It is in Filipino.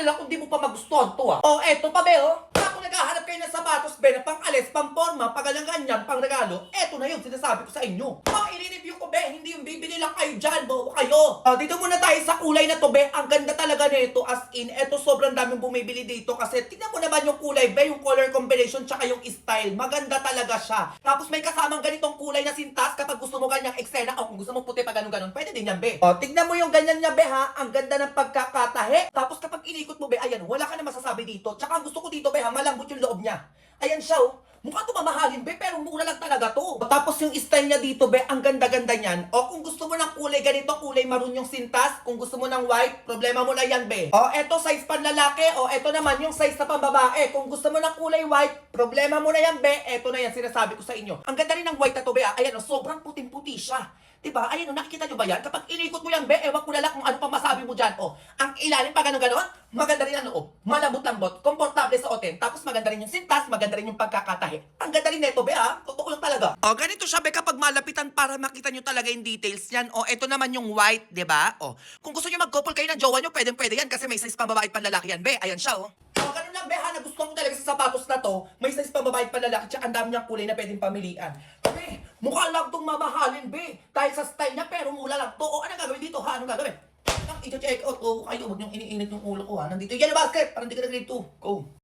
na lang kung di mo pa magustuhan to, O, eto pa, be, Kung naghahanap kayo ng sapatos, be, na pang-alis, pang-forma, pagalang-ganyan, pang-regalo, eto na yun, sinasabi ko sa inyo. I-review ko, be, hindi yung bibili lang kayo dyan, bobo kayo. Dito muna tayo sa kulay na to, be. Ang ganda talaga nito, as in, eto sobrang daming bumibili dito kasi tingnan mo naman yung kulay, be, yung color combination, tsaka yung style. Maganda talaga siya. Tapos may kasamang ganitong kulay na sintas kapag gusto mo ganyang eksena, o kung gusto mo puti pa ganun-ganun, pwede din yan, be. Tignan mo yung ganyan niya, be, ha. Ang ganda ng pagkakatahe. Tapos kapag inikot mo, be, ayan, wala ka na masasabi dito. Tsaka ang gusto ko dito, be, ha, malambot yung loob niya. Ayan siya, Mukha ito mamahalin, be, pero mura lang talaga to. Tapos yung style niya dito, be, ang ganda-ganda niyan. O kung gusto mo ng kulay ganito, kulay maroon yung sintas. Kung gusto mo ng white, problema mo na yan, be. Eto size panlalaki. Eto naman yung size na pambabae. Kung gusto mo ng kulay white, problema mo na yan, be. Eto na yan, sinasabi ko sa inyo. Ang ganda rin ng white na to, be. Ayan, sobrang puting-puti siya. Diba? Ayan, nakikita nyo ba yan? Kapag inikot mo yan, be, ewan ko na lang kung ano pa masabi mo dyan. Ang ilalim pa gano'n, maganda rin ang loob. Malambot-lambot, komportable sa oten. Tapos maganda rin yung sintas, maganda rin yung pagkakatahe. Ang ganda rin neto, be, Totoo lang talaga. Ganito siya, be, kapag malapitan para makita nyo talaga yung details niyan. Ito naman yung white, diba? Kung gusto nyo mag-couple kayo ng jowa nyo, pwede yan kasi may size pambabae at panlalaki yan, be. Ayan siya, ganun lang, be, nagustuhan ko talaga sa sapatos na to. May size pambabae at panlalaki, tsaka ang dami niyang kulay na pwedeng pamilian. Be, mukha lang itong mamahalin, be. Dahil sa style niya, pero mura lang to. Ano gagawin dito, ha? Anong gagawin? I-check out ko kayo. Huwag niyong iniinit yung ulo ko, ha? Nandito yan yung basket. Parang di ka na grade 2. Go.